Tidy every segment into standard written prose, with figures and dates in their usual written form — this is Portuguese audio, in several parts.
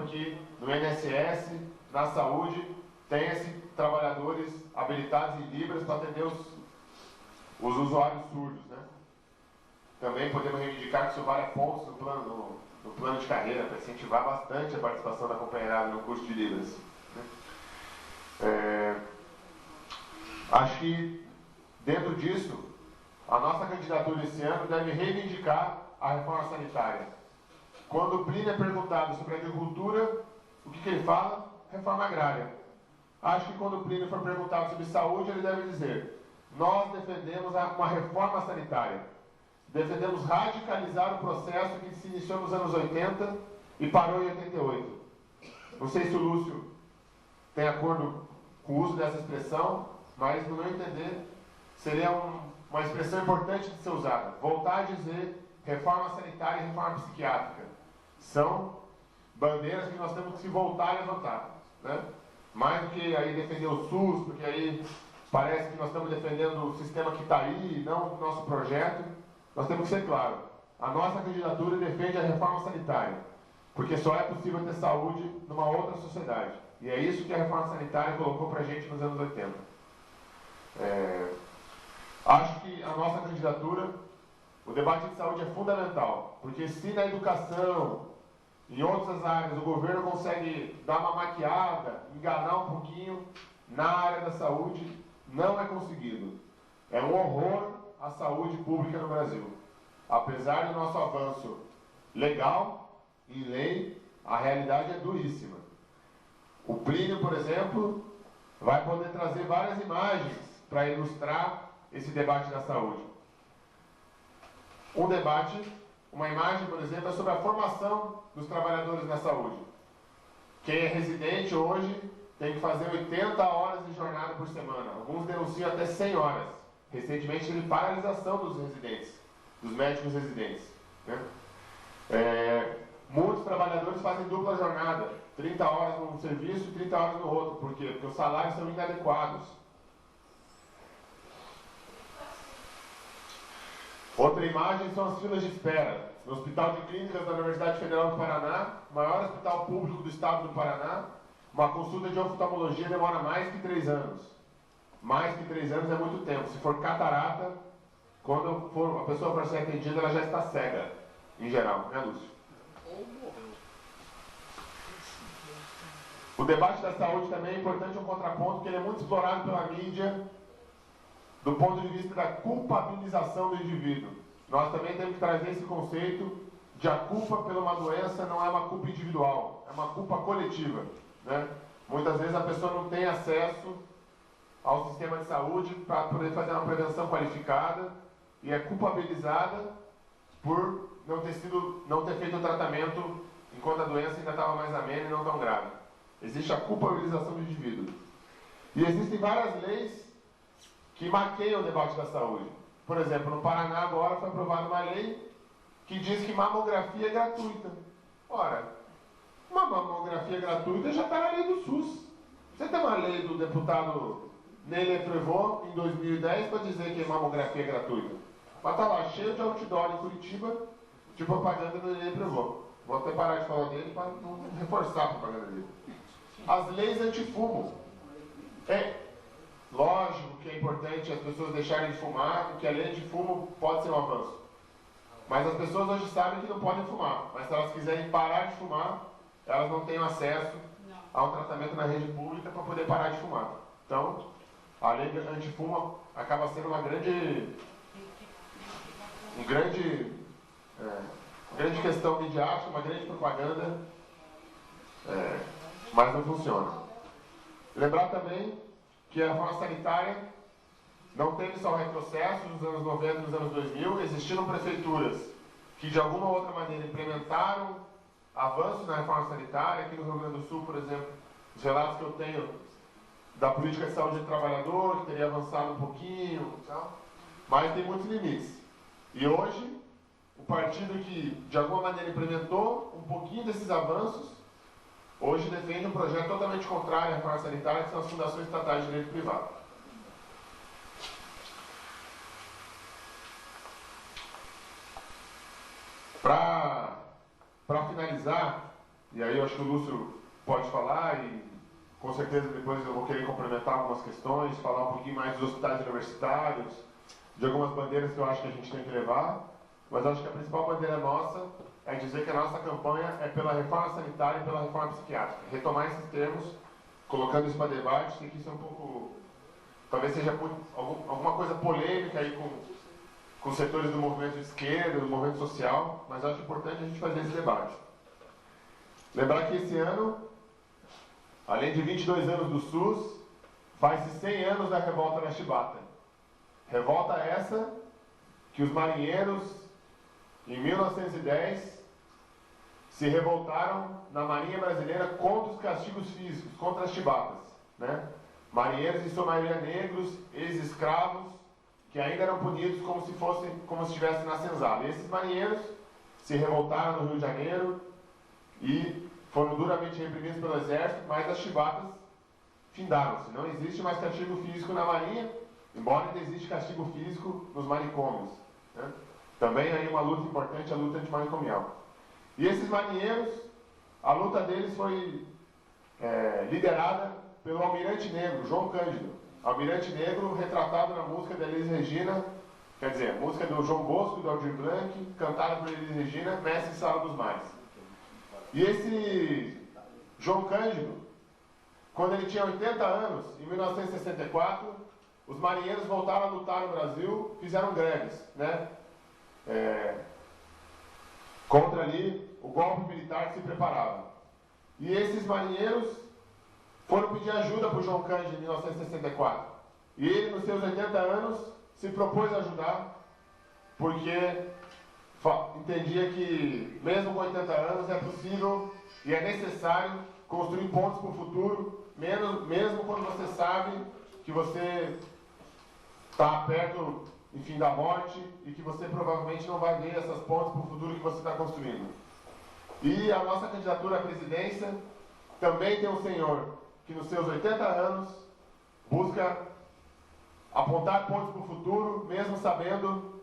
que no INSS, na saúde, tenha-se trabalhadores habilitados em Libras para atender os usuários surdos, né? Também podemos reivindicar que isso vale pontos no plano de carreira, para incentivar bastante a participação da companheirada no curso de Libras. Acho que, dentro disso, a nossa candidatura esse ano deve reivindicar a reforma sanitária. Quando o Plínio é perguntado sobre agricultura, o que ele fala? Reforma agrária. Acho que quando o Plínio for perguntado sobre saúde, ele deve dizer: nós defendemos uma reforma sanitária. Defendemos radicalizar o processo que se iniciou nos anos 80 e parou em 88. Não sei se o Lúcio tem acordo com o uso dessa expressão, mas, no meu entender, seria uma expressão importante de ser usada. Voltar a dizer reforma sanitária e reforma psiquiátrica. São bandeiras que nós temos que se voltar a levantar, né? Mais do que aí defender o SUS, porque aí parece que nós estamos defendendo o sistema que está aí, não o nosso projeto. Nós temos que ser claros. A nossa candidatura defende a reforma sanitária, porque só é possível ter saúde numa outra sociedade. E é isso que a reforma sanitária colocou para a gente nos anos 80. Acho que a nossa candidatura, o debate de saúde é fundamental, porque se na educação, em outras áreas, o governo consegue dar uma maquiada, enganar um pouquinho, na área da saúde, não é conseguido. É um horror a saúde pública no Brasil. Apesar do nosso avanço legal, em lei, a realidade é duríssima. O Plínio, por exemplo, vai poder trazer várias imagens para ilustrar esse debate da saúde. Uma imagem, por exemplo, é sobre a formação dos trabalhadores na saúde. Quem é residente hoje tem que fazer 80 horas de jornada por semana. Alguns denunciam até 100 horas. Recentemente teve paralisação dos residentes, dos médicos residentes, né? Muitos trabalhadores fazem dupla jornada, 30 horas num serviço e 30 horas no outro. Por quê? Porque os salários são inadequados. Outra imagem são as filas de espera. No Hospital de Clínicas da Universidade Federal do Paraná, maior hospital público do estado do Paraná, uma consulta de oftalmologia demora mais que 3 anos. Mais que 3 anos é muito tempo. Se for catarata, quando a pessoa for ser atendida, ela já está cega, em geral, né, Lúcio? O debate da saúde também é importante, um contraponto, porque ele é muito explorado pela mídia, do ponto de vista da culpabilização do indivíduo. Nós também temos que trazer esse conceito de a culpa por uma doença não é uma culpa individual, é uma culpa coletiva, né? Muitas vezes a pessoa não tem acesso ao sistema de saúde para poder fazer uma prevenção qualificada e é culpabilizada por não ter feito o tratamento enquanto a doença ainda estava mais amena e não tão grave. Existe a culpabilização do indivíduo. E existem várias leis que maqueiam o debate da saúde. Por exemplo, no Paraná agora foi aprovada uma lei que diz que mamografia é gratuita. Ora, uma mamografia gratuita já está na lei do SUS. Você tem uma lei do deputado Ney Letrevaux, em 2010, para dizer que mamografia é gratuita. Mas está lá, cheio de outdoor em Curitiba, de propaganda do Ney Letrevaux. Vou até parar de falar dele para não reforçar a propaganda dele. As leis antifumo. Lógico que é importante as pessoas deixarem de fumar, porque a lei antifumo pode ser um avanço. Mas as pessoas hoje sabem que não podem fumar. Mas se elas quiserem parar de fumar, elas não têm acesso a um tratamento na rede pública para poder parar de fumar. Então, a lei antifumo acaba sendo uma grande questão midiática, uma grande propaganda, mas não funciona. Lembrar também que a reforma sanitária não teve só retrocesso nos anos 90 e nos anos 2000, existiram prefeituras que de alguma ou outra maneira implementaram avanços na reforma sanitária. Aqui no Rio Grande do Sul, por exemplo, os relatos que eu tenho da política de saúde do trabalhador, que teria avançado um pouquinho, tal, mas tem muitos limites. E hoje, o partido que de alguma maneira implementou um pouquinho desses avanços, hoje defende um projeto totalmente contrário à reforma sanitária, que são as fundações estatais de direito privado. Para finalizar, e aí eu acho que o Lúcio pode falar, e com certeza depois eu vou querer complementar algumas questões, falar um pouquinho mais dos hospitais universitários, de algumas bandeiras que eu acho que a gente tem que levar, mas acho que a principal bandeira nossa é dizer que a nossa campanha é pela reforma sanitária e pela reforma psiquiátrica. Retomar esses termos, colocando isso para debate, sei que isso é um pouco, talvez seja alguma coisa polêmica aí com setores do movimento de esquerda, do movimento social, mas acho importante a gente fazer esse debate. Lembrar que esse ano, além de 22 anos do SUS, faz-se 100 anos da revolta na Chibata. Revolta essa que os marinheiros, em 1910, se revoltaram na Marinha Brasileira contra os castigos físicos, contra as chibatas, né? Marinheiros, em sua maioria negros, ex-escravos, que ainda eram punidos como se estivessem na senzala. E esses marinheiros se revoltaram no Rio de Janeiro e foram duramente reprimidos pelo exército, mas as chibatas findaram-se. Não existe mais castigo físico na Marinha, embora ainda exista castigo físico nos manicômios, né? Também aí uma luta importante, a luta antimanicomial. E esses marinheiros, a luta deles foi liderada pelo Almirante Negro, João Cândido. Almirante Negro, retratado na música da Elis Regina, quer dizer, música do João Bosco e do Aldir Blanc, cantada por Elis Regina, Mestre Sala dos Mares. E esse João Cândido, quando ele tinha 80 anos, em 1964, os marinheiros voltaram a lutar no Brasil, fizeram greves, né? Contra ali o golpe militar que se preparava. E esses marinheiros foram pedir ajuda para o João Cândido em 1964. E ele, nos seus 80 anos, se propôs a ajudar, porque entendia que, mesmo com 80 anos, é possível e é necessário construir pontos para o futuro, mesmo quando você sabe que você está perto, enfim, da morte e que você provavelmente não vai ver essas pontes para o futuro que você está construindo. E a nossa candidatura à presidência também tem um senhor que, nos seus 80 anos, busca apontar pontes para o futuro, mesmo sabendo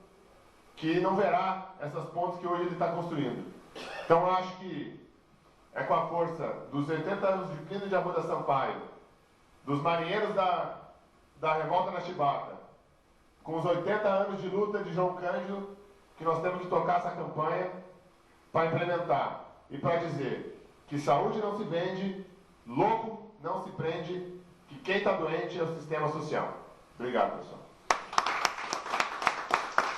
que não verá essas pontes que hoje ele está construindo. Então, eu acho que é com a força dos 80 anos de Plínio de Arruda Sampaio, dos marinheiros da revolta na Chibata, com os 80 anos de luta de João Cândido, que nós temos que tocar essa campanha para implementar e para dizer que saúde não se vende, louco não se prende, que quem está doente é o sistema social. Obrigado, pessoal.